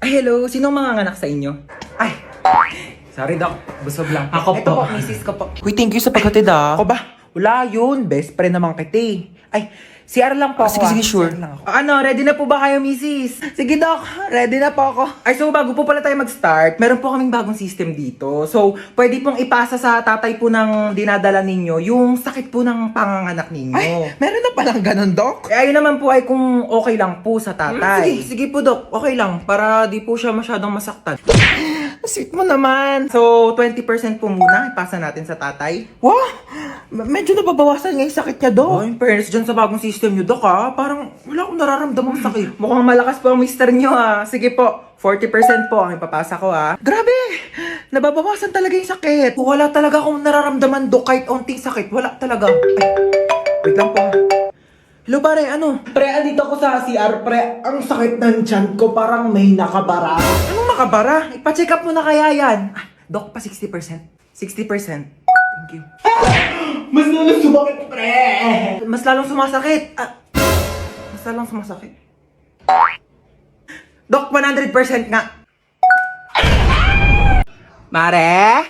Ay, hello. Sinong mga anak sa inyo? Ay, sorry, Doc. Busog lang. Ako Ito po. po, misis ko po. Uy, thank you sa paghatid ah. Ako ba? Wala yun. Best friend naman kita eh. Ay, CR lang po ako. sige, sure. CR lang ako. Ano, ready na po ba kayo, misis? Sige, Doc. Ready na po ako. Ay, so bago po pala tayo mag-start, meron po kaming bagong system dito. So, pwede pong ipasa sa tatay po ng dinadala ninyo yung sakit po ng panganganak ninyo. Ay, meron na palang ganun, Doc? Eh, ayun naman po ay kung okay lang po sa tatay. Sige po, Doc. Okay lang. Para di po siya masyadong masaktan. Sweet mo naman. So, 20% po muna ipasa natin sa tatay. Wow! Medyo nababawasan nga yung sakit niya, Doc. Oh, in fairness dyan sa bagong system nyo, Doc, ha? Parang wala akong nararamdamang sakit. Mukhang malakas po ang mister nyo, ha? Sige po, 40% po ang ipapasa ko, ha? Grabe! Nababawasan talaga yung sakit. Wala talaga akong nararamdaman, Doc, kahit onting sakit. Wala talaga. Ay, wait lang po, ha? Hello, pare, ano? Pre, andito ako sa CR, pre. Ang sakit ng tiyan ko, parang may nakabara. Anong makabara? Ipa-check up mo na kaya yan. Ah, Doc, pa 60%. 60%. Thank you. Mas lalo sumakit, pre. Mas lalong sumasakit. Mas lalong sumasakit. Doc, 100% nga. Mare?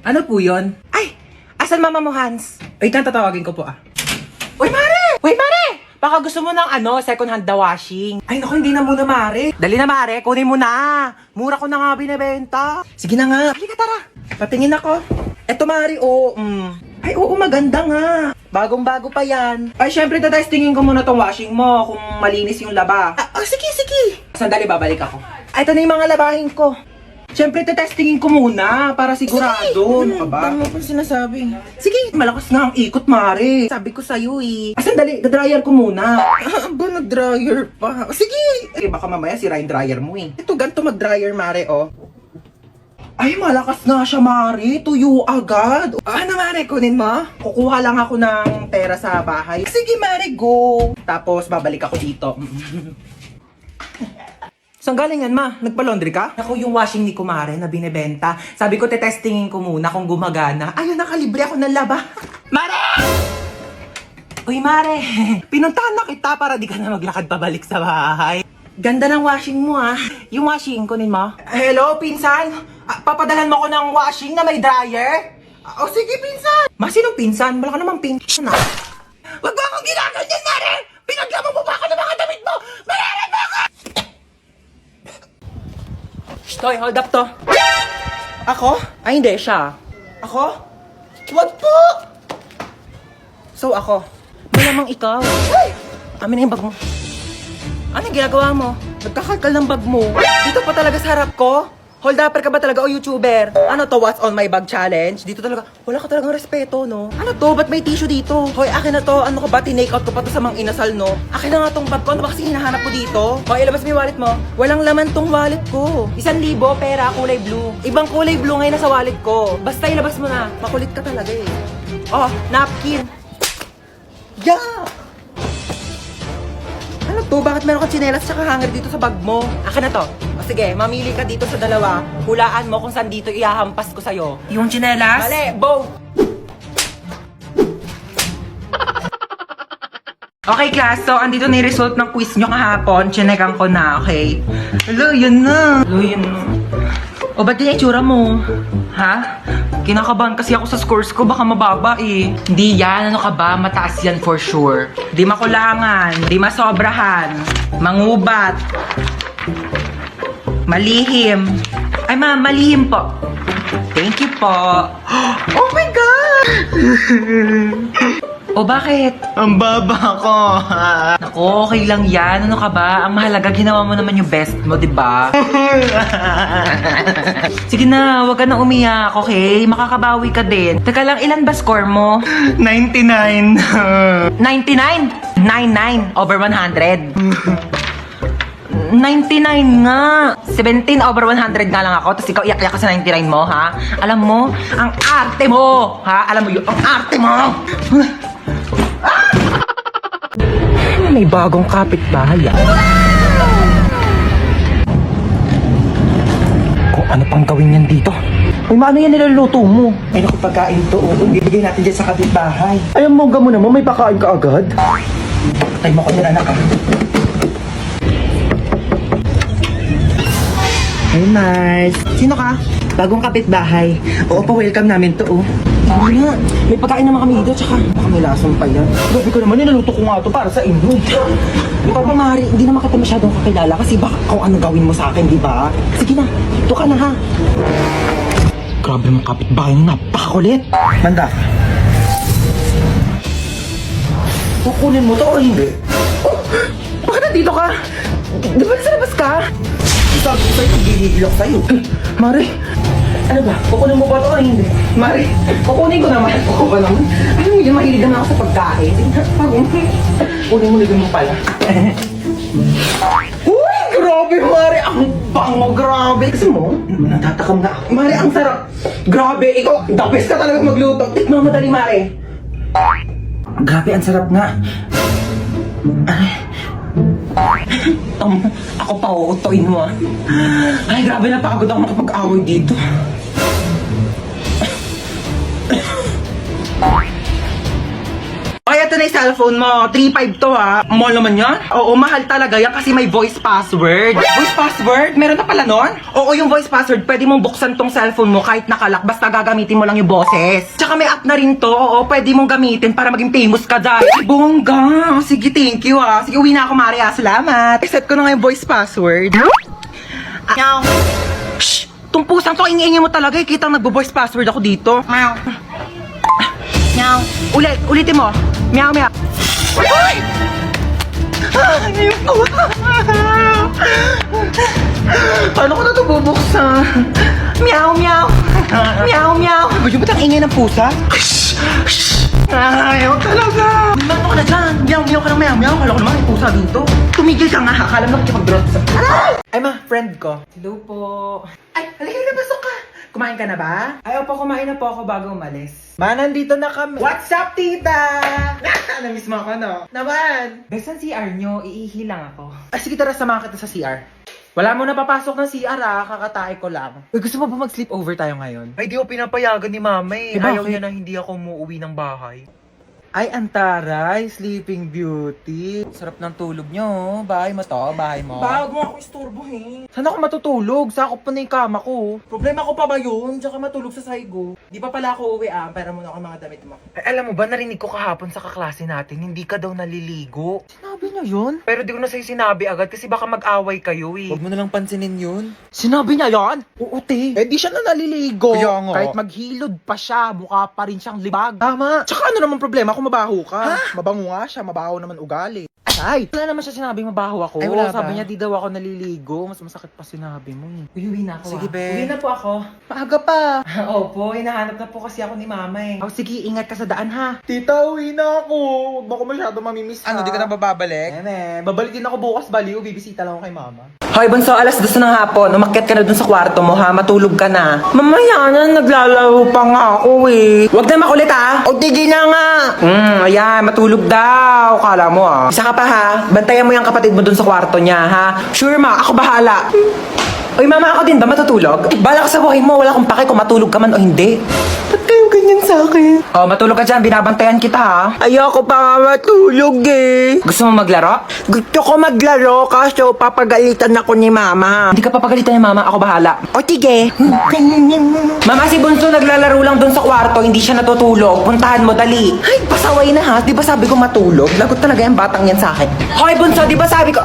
Ano po yun? Ay! Asan mama mo, Hans? Wait lang, tatawagin ko po Uy, Mare! Wait, Mare! Baka gusto mo ng second hand na washing. Ay, naku, hindi na muna, Mare. Dali na, Mare. Kunin mo na. Mura ko na nga binibenta. Sige na nga. Halika, tara. Patingin ako. Eto, Mare, Ay, oo, maganda nga. Bagong-bago pa yan. Ay, syempre, tatestingin ko muna tong washing mo kung malinis yung laba. Sige, sige. Sandali, babalik ako. Ay, ito na yung mga labahin ko. Syempre, tetestingin ko muna para sigurado. Ano ka ba? Tama po sinasabi. Sige, malakas nga ang ikot, Mare. Sabi ko sa'yo eh. Sandali, dryer ko muna. Ba, nag-dryer pa? Sige! Eh, baka mamaya sira yung dryer mo eh. Ito, ganito mag-dryer, Mare, oh. Ay, malakas nga siya, Mare. Tuyo agad. Ano, Mare, kunin mo? Kukuha lang ako ng pera sa bahay. Sige, Mare, go. Tapos, babalik ako dito. Saan galing yan, ma? Nagpa-laundry ka? Ako yung washing ni Kumare na binibenta. Sabi ko, tetestingin ko muna kung gumagana. Ayun, nakalibre ako ng laba. Mare! Uy, Mare! Pinuntahan na kita para di ka na maglakad pabalik sa bahay. Ganda ng washing mo, ah. Yung washing, kunin mo. Hello, pinsan? Papadalan mo ko ng washing na may dryer? Sige, pinsan. Ma, sinong pinsan? Wala ka namang pinsan, ah. Wag mo akong ginaganyan, Mare! Pinaglamo mo ba ako ng mga damit mo? Mare, bakit? Hoy, hold up to. Ako? Ay, hindi siya. Ako? Wag po! So, ako? Malamang ikaw. Ay! Amin na yung bag mo. Anong ginagawa mo? Nagkakalkal ng bag mo. Dito pa talaga sa harap ko? Hold upper ka ba talaga o YouTuber? Ano to, what's on my bag challenge? Dito talaga, wala ka talagang respeto, no? Ano to, ba't may tissue dito? Hoy, akin na to, ano ka ba, tinake out ko pa to sa mga inasal, no? Akin na nga tong bag ko, ano ba kasi hinahanap ko dito? Hoy, ilabas mo yung wallet mo. Walang laman tong wallet ko. 1,000 pera, kulay blue. Ibang kulay blue ngayon nasa wallet ko. Basta ilabas mo na, makulit ka talaga eh. Oh, napkin. Yeah! Ano to? Bakit meron kang tsinelas tsaka hanger dito sa bag mo? Akin na to. O sige, mamili ka dito sa dalawa. Hulaan mo kung saan dito ihahampas ko sa'yo. Yung tsinelas? Mali, both! Okay, class. So, andito na yung result ng quiz nyo kahapon. Chinekan ko na, okay? Hello, yun na. Hello, yun na. O, ba't yung itsura mo? Ha? Kinakabahan kasi ako sa scores ko. Baka mababa eh. Hindi yan. Ano ka ba? Mataas yan for sure. Di makulangan. Di masobrahan. Mangubat. Malihim. Ay, ma'am, malihim po. Thank you po. Oh my God! O bakit? Ang baba ko. Naku, okay lang yan. Ano ka ba? Ang mahalaga, ginawa mo naman yung best mo, di ba? Sige na, wag ka na umiyak, okay? Makakabawi ka din. Teka lang, ilan ba score mo? 99. 99? 99 over 100. 99 nga. 17 over 100 nga lang ako. Tapos ikaw iyak-iyak ka sa 99 mo, ha? Alam mo, ang arte mo, ha? Alam mo yun, ang arte mo! May bagong kapitbahay, Kung ano pang gawin yan dito? Ay, maano yan niluluto mo? Ay, naku, pagkain to. Ibigay natin dyan sa kapitbahay. Ay, ang mongga mo naman, may pakain ka agad. Patay mo ko din, anak, Hi, Mars. Sino ka? Bagong kapitbahay. Oo pa, welcome namin to, oh. Ano nga? May pagkain naman kami dito, tsaka baka may lasang pa yan. Grabe ko naman, nilaluto ko nga to para sa inyo. Ikaw ba, Mari, hindi naman kita masyadong kakilala kasi baka kung ano gawin mo sa akin, di ba? Sige na, ito ka na ha. Grabe mong kapitbahay na napakakulit. Manda. Kukunin mo to o hindi? Oh, bakit nandito ka? Di ba nasa labas ka? Sabi ko sa'yo, gigigil ako sa'yo. Mari, ano ba? Kukunin mo ba ito o hindi? Mari, kukunin ko naman. Ako ba naman? Ano mo yun, mahilig naman ako sa pagkain. Kunin mo mo pala. Uy, grabe, Mari. Ang bango, grabe. Kasi mo, natatakam na ako. Mari, ang sarap. Grabe, ikaw, the best ka talaga magluto. Tikman mo dali, Mari. Grabe, ang sarap nga. Ako pa uutoin mo ah. Ay, grabe, napagod ako makapag-away dito. Ay, ito na yung cellphone mo. 3.5 to ha. Mahal naman yan? Oo, mahal talaga yan kasi may voice password. Voice password? Meron na pala nun? Oo, yung voice password, pwede mong buksan tong cellphone mo kahit nakalak. Basta gagamitin mo lang yung boses. Tsaka may app na rin to. Oo, pwede mong gamitin para maging famous ka dyan. Bongga! Sige, thank you ah. Sige, uwi na ako, Maria. Salamat. Set ko na nga yung voice password. Meow. Shh! Tong pusang to, ingay mo talaga eh. Kitang nagbo-voice password ako dito. Meow. Meow. Ulitin mo. Meow, meow. Ay! Ay, yung puta! Paano ko na ito bubuksan? Meow, meow. Meow, meow. Ba't ang ingay ng pusa? Ayaw talaga. Ano ka na dyan? Meow, meow ka ng meow, meow. Kala ko naman may pusa dito. Tumigil ka nga. Akala mo nakikipag-drop sa... Ay ma, friend ko. Hello po. Ay, halika na, pasok ka. Kumain ka na ba? Ay, opo, kumain na po ako bago umalis. Ma, nandito na kami. What's up, tita? Namiss mo ako, no? Naman. Besan CR nyo, iihi lang ako. Ay, sige, tara, samahan kita sa CR. Wala mo na papasok ng CR ah, kakatae ko lang. Uy, gusto mo ba mag-sleep over tayo ngayon? Ay, di ako pinapayagan ni mama eh. Eh, Ayaw bakit? niya na hindi ako umuwi ng bahay. Ay, antaray, Sleeping Beauty. Sarap ng tulog nyo, oh. Bahay mo to, bahay mo. Bawag mo ako istorbohin. Saan ako matutulog? Sakop pa na yung kama ko. Problema ko pa ba yun? Tsaka matulog sa saigo. Di pa pala ako uwi pera mo na ako mga damit mo. Ay, alam mo ba, narinig ko kahapon sa kaklase natin, hindi ka daw naliligo. Sinabi niya yun? Pero di ko na sa'yo sinabi agad kasi baka mag-away kayo eh. Huwag mo nalang pansinin yun. Sinabi niya yan? Oo, te. Eh, di siya na naliligo. Kaya nga. Kahit maghilod pa siya, mukha pa rin siyang libag. Tama. Tsaka ano naman problema kung mabaho ka? Ha? Mabango nga siya, mabaho naman ugali. Ay, wala naman siya sinabing mabaho ako. Ay, wala Sabi ba? niya di daw ako naliligo. Mas masakit pa sinabi mo eh. Uwi na ako. Sige, be. Uwi na po ako. Maaga pa. Opo, hinahanap na po kasi ako ni mama eh. Oh, sige, ingat ka sa daan ha. Tita, uwi na ako. Huwag mo ako masyado mamimiss ha. Ano, di ka na bababalik? Babalik din ako bukas, baliw. Bibisita lang ako kay mama. Hoy, Bunso, alas 2 ng hapon. Umakyat ka na dun sa kwarto mo ha. Matulog ka na. Mamaya na, naglalaro pa nga ako eh. Huwag na makulit ha. O, tigil na nga. Ayan, matulog daw. Kala mo ah. Isa ka pa ha. Bantayan mo yung kapatid mo dun sa kwarto niya ha. Sure ma, ako bahala. Uy, mama, ako din ba matutulog? Bala ka sa buhay mo. Wala akong pake kung matulog ka man o hindi. Ba't kayong ganyan sa akin? Oh, matulog ka dyan. Binabantayan kita ha. Ayoko pa nga matulog eh. Gusto mo maglaro? Gusto ko maglaro kaso papagalitan ako ni mama. Hindi ka papagalitan ni mama. Ako bahala. O, tige. Mama, si Bunso naglalaro lang dun sa kwarto. Hindi siya natutulog. Puntahan mo, dali. Ay, pasaway na ha. Di ba sabi ko matulog? Lagot talaga yung batang yan sa akin. Hoy, Bunso, di ba sabi ko...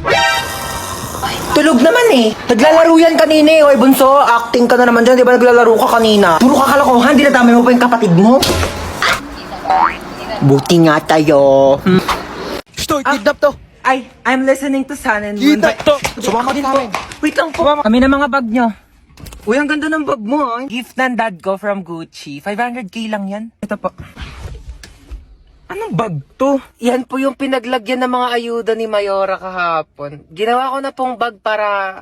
Tulog naman eh. Naglalaro yan kanina eh. Oy, Bunso, acting ka na naman dyan. Di ba naglalaro ka kanina? Puro ka kalokohan. Dinadamay mo pa yung kapatid mo. Buti nga tayo. Stoy, kidnap to. Ay, I'm listening to Sun and Moon. Kidnap to. Sumama din kami. Wait lang po. Kami na mga bag nyo. Uy, ang ganda ng bag mo ah. Gift ng dad ko from Gucci. 500k lang yan. Ito po. Anong bag to? Yan po yung pinaglagyan ng mga ayuda ni Mayora kahapon. Ginawa ko na pong bag para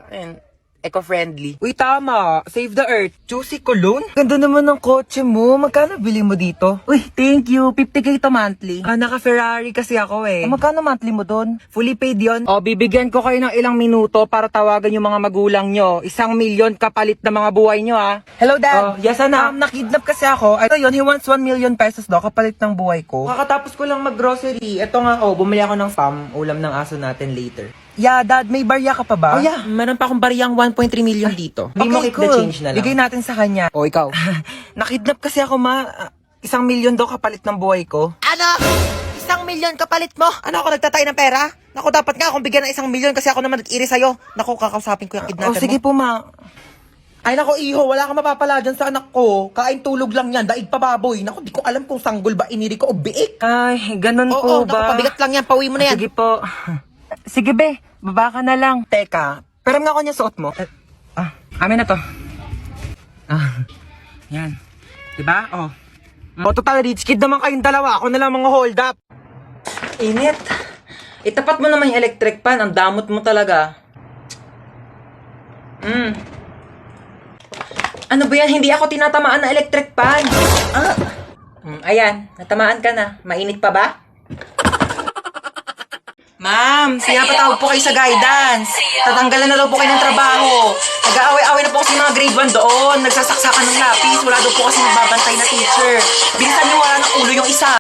eco-friendly. Uy, tama. Save the earth. Juicy cologne? Ganda naman ng kotse mo. Magkano bili mo dito? Uy, thank you. 50k to monthly. Naka-Ferrari kasi ako eh. Magkano monthly mo doon? Fully paid yon. O, bibigyan ko kayo ng ilang minuto para tawagan yung mga magulang nyo. 1 million kapalit na mga buhay nyo ah. Hello, Dad. Yes, anak. Nakidnap kasi ako. Ito yun, he wants 1 million pesos daw kapalit ng buhay ko. Kakatapos ko lang mag-grocery. Ito nga, bumili ako ng spam. Ulam ng aso natin later. Yeah, Dad, may barya ka pa ba? Oh yeah, meron pa akong bariyang 1.3 million dito. Hindi mo keep the change na lang. Bigay natin sa kanya. O ikaw. Nakidnap kasi ako, ma. 1,000,000 daw kapalit ng buhay ko. Ano? 1,000,000 kapalit mo? Ano ako nagtatay ng pera? Naku, dapat nga akong bigyan ng 1,000,000 kasi ako naman nag-iri sa'yo. Naku, kakausapin ko yung kidnapper Oh, sige mo. po, ma. Ay nako iho, wala kang mapapala dyan sa anak ko. Kain tulog lang yan, daig pa baboy. Nako, di ko alam kung sanggol ba iniri ko o biik. Ay, ganun Oo, po naku, ba? pabigat lang yan. Pauwi mo na yan. Sige po. Sige, be. Baba ka na lang. Teka, pero nga ako niya suot mo. Amin na to. Yan. Diba? Oh. O total rich kid naman kayong dalawa. Ako na lang mga hold up. Init. Itapat mo naman yung electric fan. Ang damot mo talaga. Ano ba yan? Hindi ako tinatamaan ng electric fan. Ayan, natamaan ka na. Mainit pa ba? Ma'am, pinapatawag po kayo sa guidance. Tatanggalan na daw po kayo ng trabaho. Nag-aaway-aaway na po kasi mga grade 1 doon. Nagsasaksakan ng lapis. Wala daw po kasi nagbabantay na teacher. Bilisan niyo, wala ng ulo yung isa.